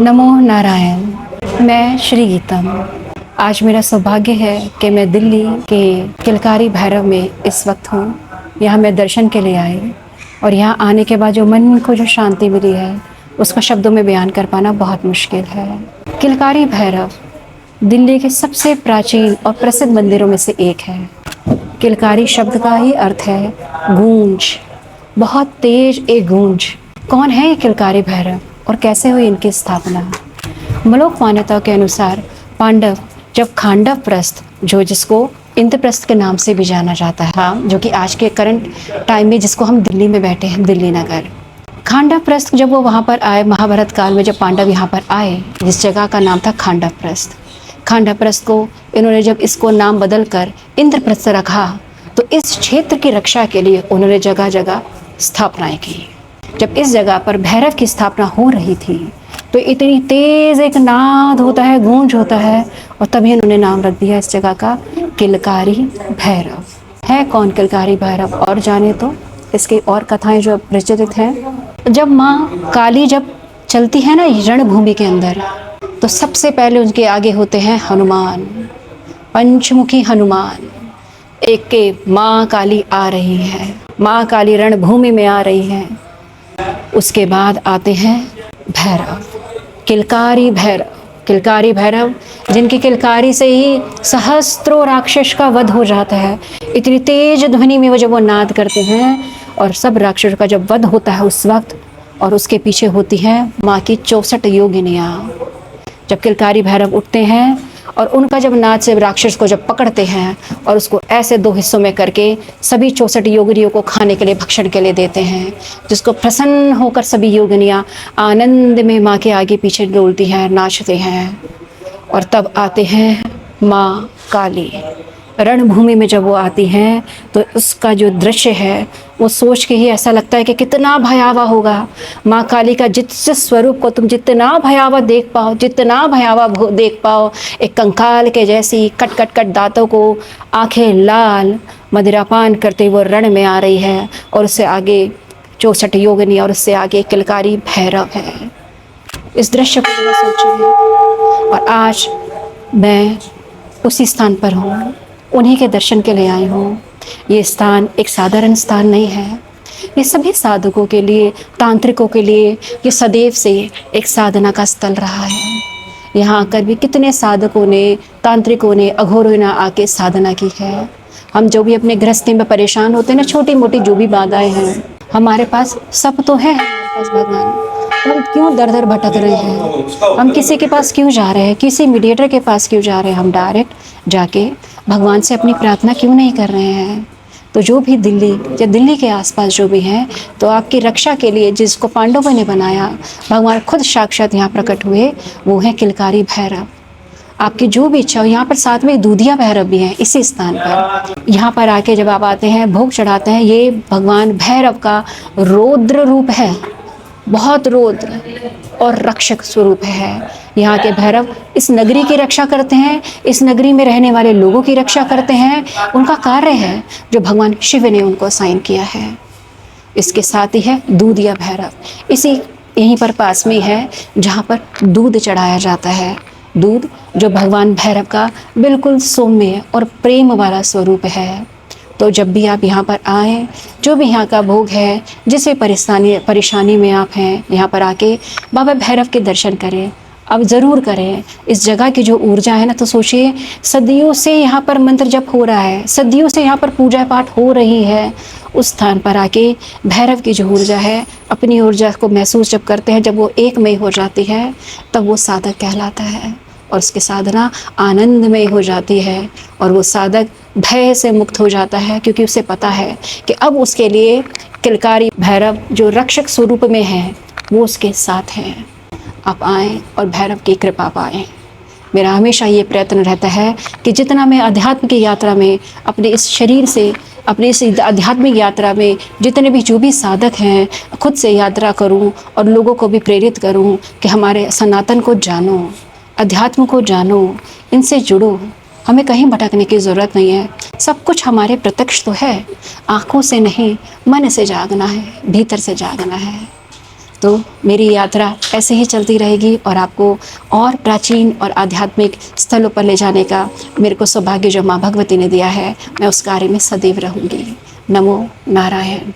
नमो नारायण। मैं श्री गीतम। आज मेरा सौभाग्य है कि मैं दिल्ली के किलकारी भैरव में इस वक्त हूँ। यहाँ मैं दर्शन के लिए आई और यहाँ आने के बाद जो मन को जो शांति मिली है उसको शब्दों में बयान कर पाना बहुत मुश्किल है। किलकारी भैरव दिल्ली के सबसे प्राचीन और प्रसिद्ध मंदिरों में से एक है। किलकारी शब्द का ही अर्थ है गूंज, बहुत तेज एक गूंज। कौन है ये किलकारी भैरव और कैसे हुई इनकी स्थापना? मलोक मान्यता के अनुसार पांडव जब खांडव प्रस्थ, जो जिसको इंद्रप्रस्थ के नाम से भी जाना जाता है, हाँ, जो कि आज के करंट टाइम में जिसको हम दिल्ली में बैठे हैं, दिल्ली नगर। खांडव प्रस्थ जब वो वहाँ पर आए, महाभारत काल में जब पांडव यहाँ पर आए, जिस जगह का नाम था खांडव प्रस्थ। खांडव प्रस्थ को इन्होंने जब इसको नाम बदल कर इंद्रप्रस्थ रखा तो इस क्षेत्र की रक्षा के लिए उन्होंने जगह जगह स्थापनाएं की। जब इस जगह पर भैरव की स्थापना हो रही थी तो इतनी तेज एक नाद होता है, गूंज होता है, और तभी उन्होंने नाम रख दिया इस जगह का किलकारी भैरव। है कौन किलकारी भैरव और जाने तो इसकी और कथाएं जो प्रचलित हैं। जब माँ काली जब चलती है ना रणभूमि के अंदर, तो सबसे पहले उनके आगे होते हैं हनुमान, पंचमुखी हनुमान। एक के माँ काली आ रही है, माँ काली रणभूमि में आ रही है। उसके बाद आते हैं भैरव, किलकारी भैरव। किलकारी भैरव जिनकी किलकारी से ही सहस्त्रों राक्षस का वध हो जाता है। इतनी तेज ध्वनि में वो जब वो नाद करते हैं और सब राक्षस का जब वध होता है उस वक्त, और उसके पीछे होती हैं माँ की 64 योगिनियाँ। जब किलकारी भैरव उठते हैं और उनका जब नाद से राक्षस को जब पकड़ते हैं और उसको ऐसे 2 हिस्सों में करके सभी 64 योगिनियों को खाने के लिए, भक्षण के लिए देते हैं, जिसको प्रसन्न होकर सभी योगिनियाँ आनंद में माँ के आगे पीछे डोलती हैं, नाचते हैं। और तब आते हैं माँ काली। रणभूमि में जब वो आती हैं तो उसका जो दृश्य है वो सोच के ही ऐसा लगता है कि कितना भयावह होगा। माँ काली का जिस स्वरूप को तुम जितना भयावह देख पाओ, जितना भयावह देख पाओ, एक कंकाल के जैसी कट कट कट दांतों को, आंखें लाल, मदिरापान करते हुए रण में आ रही है, और उससे आगे 64 योगिनी और उससे आगे किलकारी भैरव है। इस दृश्य को जरा सोचिए। और आज मैं उसी स्थान पर हूँ, उन्हीं के दर्शन के लिए आई हूँ। ये स्थान एक साधारण स्थान नहीं है। ये सभी साधकों के लिए, तांत्रिकों के लिए ये सदैव से एक साधना का स्थल रहा है। यहाँ आकर भी कितने साधकों ने, तांत्रिकों ने, अघोरों ने आके साधना की है। हम जो भी अपने गृहस्थी में परेशान होते हैं ना, छोटी मोटी जो भी बाधाएं हैं, हमारे पास सब तो है, हमारे पास भगवान। हम क्यों दर दर भटक रहे हैं? हम किसी के पास क्यों जा रहे हैं? किसी मीडिएटर के पास क्यों जा रहे हैं? हम डायरेक्ट जाके भगवान से अपनी प्रार्थना क्यों नहीं कर रहे हैं? तो जो भी दिल्ली या दिल्ली के आसपास जो भी हैं, तो आपकी रक्षा के लिए जिसको पांडवों ने बनाया, भगवान खुद साक्षात यहाँ प्रकट हुए, वो है किलकारी भैरव। आपकी जो भी इच्छा हो, यहाँ पर साथ में दूधिया भैरव भी हैं इसी स्थान पर। यहाँ पर आके जब आप आते हैं, भोग चढ़ाते हैं, ये भगवान भैरव का रौद्र रूप है, बहुत रौद्र और रक्षक स्वरूप है। यहाँ के भैरव इस नगरी की रक्षा करते हैं, इस नगरी में रहने वाले लोगों की रक्षा करते हैं। उनका कार्य है जो भगवान शिव ने उनको असाइन किया है। इसके साथ ही है दूधिया भैरव, इसी यहीं पर पास में है जहाँ पर दूध चढ़ाया जाता है। दूध जो भगवान भैरव का बिल्कुल सौम्य और प्रेम वाला स्वरूप है। तो जब भी आप यहाँ पर आएँ, जो भी यहाँ का भोग है, जिस भी परेशानी में आप हैं, यहाँ पर आके बाबा भैरव के दर्शन करें। अब ज़रूर करें। इस जगह की जो ऊर्जा है ना, तो सोचिए सदियों से यहाँ पर मंत्र जप हो रहा है, सदियों से यहाँ पर पूजा पाठ हो रही है। उस स्थान पर आके भैरव की जो ऊर्जा है, अपनी ऊर्जा को महसूस जब करते हैं, जब वो एकमय हो जाती है, तब वो साधक कहलाता है और उसकी साधना आनंदमय हो जाती है। और वो साधक भय से मुक्त हो जाता है, क्योंकि उसे पता है कि अब उसके लिए किलकारी भैरव जो रक्षक स्वरूप में है, वो उसके साथ हैं। आप आएँ और भैरव की कृपा पाएँ। मेरा हमेशा ये प्रयत्न रहता है कि जितना मैं अध्यात्म की यात्रा में अपने इस शरीर से, अपने इस आध्यात्मिक यात्रा में जितने भी जो भी साधक हैं, खुद से यात्रा करूं और लोगों को भी प्रेरित करूं कि हमारे सनातन को जानो, अध्यात्म को जानो, इनसे जुड़ो। हमें कहीं भटकने की ज़रूरत नहीं है, सब कुछ हमारे प्रत्यक्ष तो है। आँखों से नहीं, मन से जागना है, भीतर से जागना है। तो मेरी यात्रा ऐसे ही चलती रहेगी और आपको और प्राचीन और आध्यात्मिक स्थलों पर ले जाने का मेरे को सौभाग्य जो माँ भगवती ने दिया है, मैं उस कार्य में सदैव रहूँगी। नमो नारायण।